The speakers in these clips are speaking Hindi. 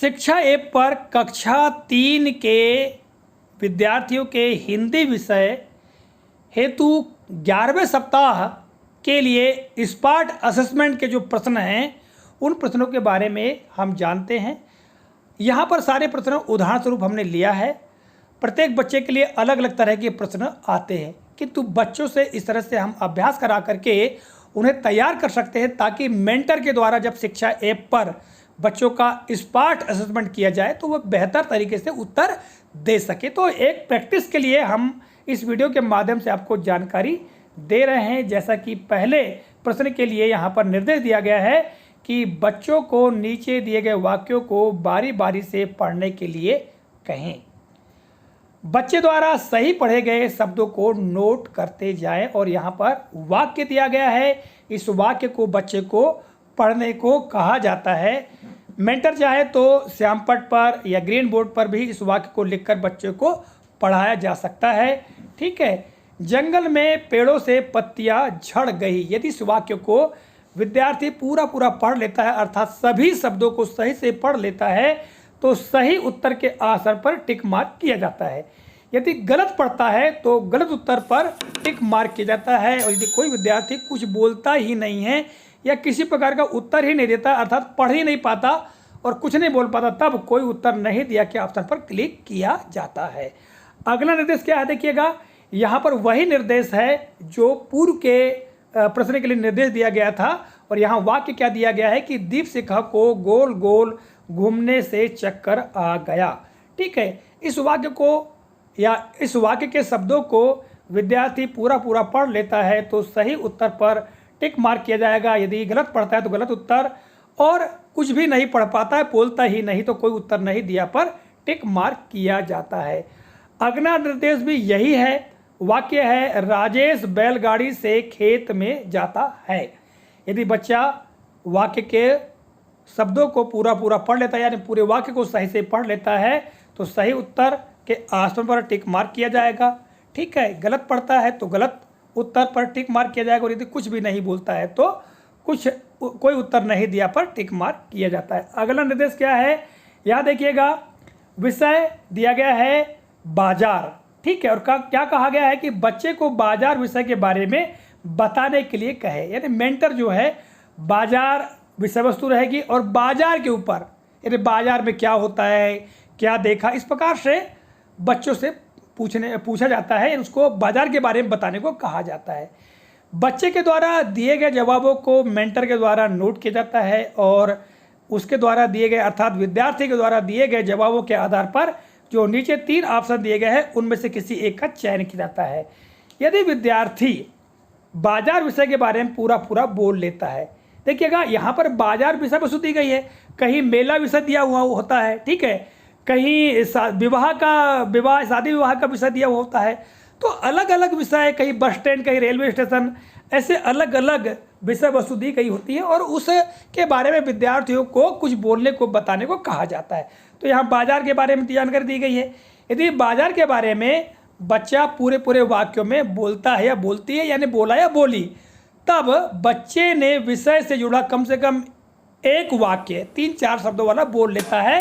शिक्षा ऐप पर कक्षा 3 के विद्यार्थियों के हिंदी विषय हेतु 11वें सप्ताह के लिए स्पार्ट असेसमेंट के जो प्रश्न हैं उन प्रश्नों के बारे में हम जानते हैं। यहाँ पर सारे प्रश्न उदाहरण स्वरूप हमने लिया है। प्रत्येक बच्चे के लिए अलग अलग तरह के प्रश्न आते हैं, किंतु बच्चों से इस तरह से हम अभ्यास करा करके उन्हें तैयार कर सकते हैं ताकि मेंटर के द्वारा जब शिक्षा ऐप पर बच्चों का स्पार्ट असेसमेंट किया जाए तो वह बेहतर तरीके से उत्तर दे सके। तो एक प्रैक्टिस के लिए हम इस वीडियो के माध्यम से आपको जानकारी दे रहे हैं। जैसा कि पहले प्रश्न के लिए यहाँ पर निर्देश दिया गया है कि बच्चों को नीचे दिए गए वाक्यों को बारी बारी से पढ़ने के लिए कहें। बच्चे द्वारा सही पढ़े गए शब्दों को नोट करते जाएं और यहाँ पर वाक्य दिया गया है। इस वाक्य को बच्चे को पढ़ने को कहा जाता है। मेंटर चाहे तो श्याम पट पर या ग्रीन बोर्ड पर भी इस वाक्य को लिखकर बच्चे को पढ़ाया जा सकता है। ठीक है। जंगल में पेड़ों से पत्तियां झड़ गई। यदि इस वाक्य को विद्यार्थी पूरा पढ़ लेता है, अर्थात सभी शब्दों को सही से पढ़ लेता है, तो सही उत्तर के आंसर पर टिक मार्क किया जाता है। यदि गलत पढ़ता है तो गलत उत्तर पर टिक मार्क किया जाता है। और यदि कोई विद्यार्थी कुछ बोलता ही नहीं है या किसी प्रकार का उत्तर ही नहीं देता, अर्थात पढ़ ही नहीं पाता और कुछ नहीं बोल पाता, तब कोई उत्तर नहीं दिया के ऑप्शन पर क्लिक किया जाता है। अगला निर्देश क्या है देखिएगा। यहाँ पर वही निर्देश है जो पूर्व के प्रश्न के लिए निर्देश दिया गया था। और यहाँ वाक्य क्या दिया गया है कि दीपशिखा को गोल गोल घूमने से चक्कर आ गया। ठीक है। इस वाक्य को या इस वाक्य के शब्दों को विद्यार्थी पूरा पढ़ लेता है तो सही उत्तर पर टिक मार्क किया जाएगा। यदि गलत पढ़ता है तो गलत उत्तर, और कुछ भी नहीं पढ़ पाता है, बोलता ही नहीं, तो कोई उत्तर नहीं दिया पर टिक मार्क किया जाता है। अगला निर्देश भी यही है। वाक्य है राजेश बैलगाड़ी से खेत में जाता है। यदि बच्चा वाक्य के शब्दों को पूरा पढ़ लेता है, यानी पूरे वाक्य को सही से पढ़ लेता है, तो सही उत्तर के आसमान पर टिक मार्क किया जाएगा। ठीक है। गलत पढ़ता है तो गलत उत्तर पर टिक मार्क किया जाएगा, और यदि कुछ भी नहीं बोलता है तो कोई उत्तर नहीं दिया पर टिक मार्क किया जाता है। अगला निर्देश क्या है, यहाँ देखिएगा। विषय दिया गया है बाजार। ठीक है। और क्या कहा गया है कि बच्चे को बाजार विषय के बारे में बताने के लिए कहे। यानी मेंटर जो है बाजार विषय वस्तु रहेगी और बाजार के ऊपर, यानी बाजार में क्या होता है, क्या देखा, इस प्रकार से बच्चों से पूछा जाता है। उसको बाजार के बारे में बताने को कहा जाता है। बच्चे के द्वारा दिए गए जवाबों को मेंटर के द्वारा नोट किया जाता है और उसके द्वारा दिए गए, अर्थात विद्यार्थी के द्वारा दिए गए जवाबों के आधार पर जो नीचे 3 ऑप्शन दिए गए हैं उनमें से किसी एक का चयन किया जाता है। यदि विद्यार्थी बाजार विषय के बारे में पूरा बोल लेता है, देखिएगा यहाँ पर बाजार विषय वस्तु दी गई है, कहीं मेला विषय दिया हुआ होता है। ठीक है। कहीं शादी विवाह का विषय दिया हुआ होता है। तो अलग अलग विषय, कहीं बस स्टैंड, कहीं रेलवे स्टेशन, ऐसे अलग अलग विषय वस्तु दी गई होती है और उसके बारे में विद्यार्थियों को कुछ बोलने को बताने को कहा जाता है। तो यहाँ बाजार के बारे में जानकारी दी गई है। यदि बाजार के बारे में बच्चा पूरे वाक्यों में बोलता है या बोलती है, यानी बोला या बोली, तब बच्चे ने विषय से जुड़ा कम से कम एक वाक्य 3-4 शब्दों वाला बोल लेता है,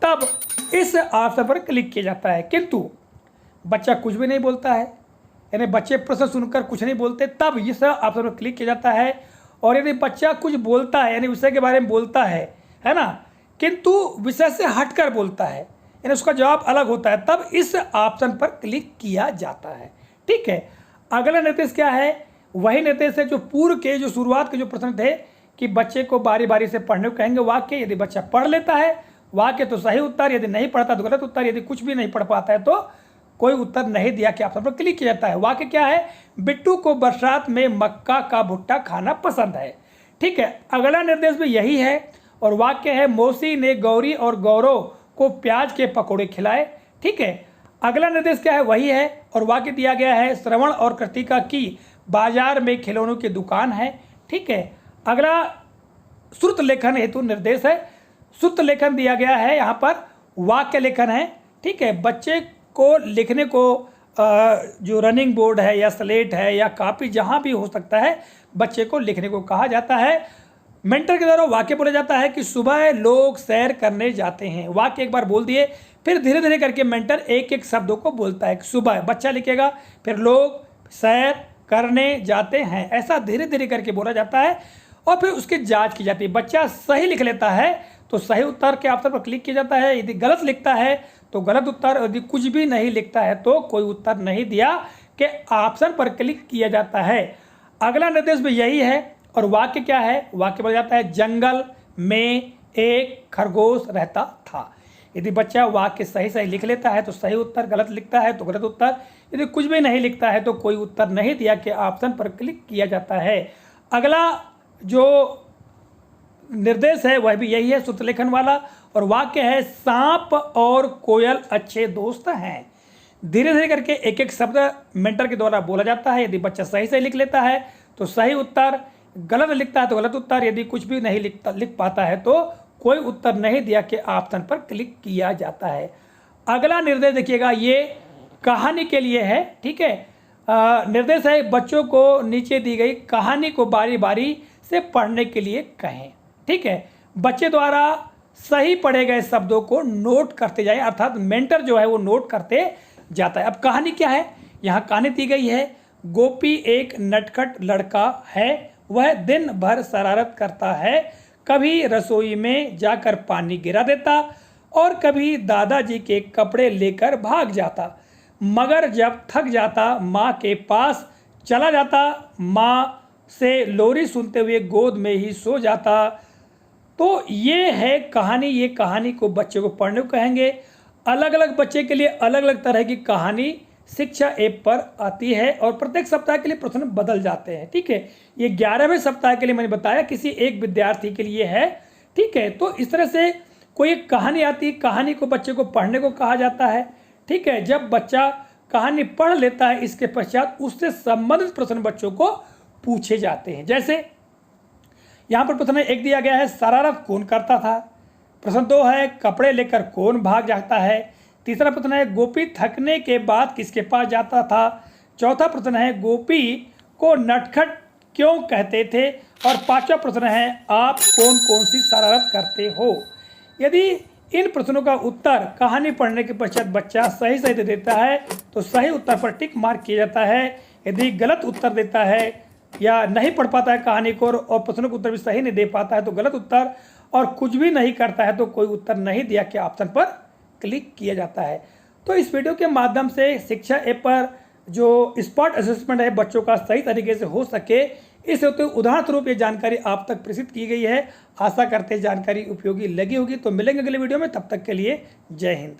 तब इस ऑप्शन पर क्लिक किया जाता है। किंतु बच्चा कुछ भी नहीं बोलता है, यानी बच्चे प्रश्न सुनकर कुछ नहीं बोलते, तब इस ऑप्शन पर क्लिक किया जाता है। और यदि बच्चा कुछ बोलता है, यानी विषय के बारे में बोलता है ना, किंतु विषय से हटकर बोलता है, यानी उसका जवाब अलग होता है, तब इस ऑप्शन पर क्लिक किया जाता है। ठीक है। अगला निर्देश क्या है, वही निर्देश है जो पूर्व के, जो शुरुआत के जो प्रश्न थे कि बच्चे को बारी बारी से पढ़ने को कहेंगे वाक्य। यदि बच्चा पढ़ लेता है वाक्य तो सही उत्तर, यदि नहीं पढ़ता तो गलत उत्तर, यदि कुछ भी नहीं पढ़ पाता है तो कोई उत्तर नहीं दिया कि ऑप्शन पर क्लिक किया जाता है। वाक्य क्या है, बिट्टू को बरसात में मक्का का भुट्टा खाना पसंद है। ठीक है। अगला निर्देश भी यही है और वाक्य है मौसी ने गौरी और गौरव को प्याज के पकौड़े खिलाए। ठीक है। अगला निर्देश क्या है, वही है और वाक्य दिया गया है श्रवण और कृतिका की बाजार में खिलौनों की दुकान है। ठीक है। अगला श्रुत लेखन हेतु निर्देश है। श्रुत लेखन दिया गया है, यहाँ पर वाक्य लेखन है। ठीक है। बच्चे को लिखने को जो रनिंग बोर्ड है या स्लेट है या कापी, जहाँ भी हो सकता है, बच्चे को लिखने को कहा जाता है। मेंटर के द्वारा वाक्य बोला जाता है कि सुबह लोग सैर करने जाते हैं। वाक्य एक बार बोल दिए, फिर धीरे धीरे करके मेंटर एक एक शब्दों को बोलता है। सुबह बच्चा लिखेगा, फिर लोग सैर करने जाते हैं, ऐसा धीरे धीरे करके बोला जाता है और फिर उसकी जांच की जाती है। बच्चा सही लिख लेता है तो सही उत्तर के ऑप्शन पर क्लिक किया जाता है, यदि गलत लिखता है तो गलत उत्तर, यदि कुछ भी नहीं लिखता है तो कोई उत्तर नहीं दिया के ऑप्शन पर क्लिक किया जाता है। अगला निर्देश भी यही है और वाक्य क्या है? वाक्य बोला जाता है जंगल में एक खरगोश रहता था। यदि बच्चा वाक्य सही सही लिख लेता है तो सही उत्तर, गलत लिखता है तो गलत उत्तर, यदि कुछ भी नहीं लिखता है तो कोई उत्तर नहीं दिया के ऑप्शन पर क्लिक किया जाता है। अगला जो निर्देश है वह भी यही है, सूत्र लेखन वाला, और वाक्य है सांप और कोयल अच्छे दोस्त हैं। धीरे धीरे करके एक एक शब्द मेंटर के द्वारा बोला जाता है। यदि बच्चा सही सही लिख लेता है तो सही उत्तर, गलत लिखता है तो गलत उत्तर, यदि कुछ भी नहीं लिख पाता है तो कोई उत्तर नहीं दिया के ऑप्शन पर क्लिक किया जाता है। अगला निर्देश देखिएगा, ये कहानी के लिए है, ठीक है। निर्देश है बच्चों को नीचे दी गई कहानी को बारी बारी से पढ़ने के लिए कहें, ठीक है। बच्चे द्वारा सही पढ़े गए शब्दों को नोट करते जाए, अर्थात मेंटर जो है वो नोट करते जाता है। अब कहानी क्या है? यहाँ कहानी दी गई है, गोपी एक नटखट लड़का है, वह दिन भर शरारत करता है, कभी रसोई में जाकर पानी गिरा देता और कभी दादाजी के कपड़े लेकर भाग जाता, मगर जब थक जाता माँ के पास चला जाता, माँ से लोरी सुनते हुए गोद में ही सो जाता। तो ये है कहानी। ये कहानी को बच्चे को पढ़ने को कहेंगे। अलग अलग बच्चे के लिए अलग अलग तरह की कहानी शिक्षा ऐप पर आती है और प्रत्येक सप्ताह के लिए प्रश्न बदल जाते हैं, ठीक है। ये 11वें सप्ताह के लिए मैंने बताया किसी एक विद्यार्थी के लिए है, ठीक है। तो इस तरह से कोई एक कहानी आती है, कहानी को बच्चे को पढ़ने को कहा जाता है, ठीक है। जब बच्चा कहानी पढ़ लेता है इसके पश्चात उससे संबंधित प्रश्न बच्चों को पूछे जाते हैं। जैसे यहाँ पर प्रश्न एक दिया गया है, शरारत कौन करता था। प्रश्न 2 है, कपड़े लेकर कौन भाग जाता है। तीसरा प्रश्न है, गोपी थकने के बाद किसके पास जाता था। चौथा प्रश्न है, गोपी को नटखट क्यों कहते थे। और पांचवा प्रश्न है, आप कौन कौन सी शरारत करते हो। यदि इन प्रश्नों का उत्तर कहानी पढ़ने के पश्चात बच्चा सही सही दे देता है तो सही उत्तर पर टिक मार्क किया जाता है। यदि गलत उत्तर देता है या नहीं पढ़ पाता है कहानी को और प्रश्नों का उत्तर भी सही नहीं दे पाता है तो गलत उत्तर, और कुछ भी नहीं करता है तो कोई उत्तर नहीं दिया के ऑप्शन पर क्लिक किया जाता है। तो इस वीडियो के माध्यम से शिक्षा ऐप पर जो स्पॉट असेसमेंट है बच्चों का सही तरीके से हो सके, इस होते उदाहरण स्वरूप ये जानकारी आप तक प्रेषित की गई है। आशा करते हैं जानकारी उपयोगी लगी होगी। तो मिलेंगे अगले वीडियो में, तब तक के लिए जय हिंद।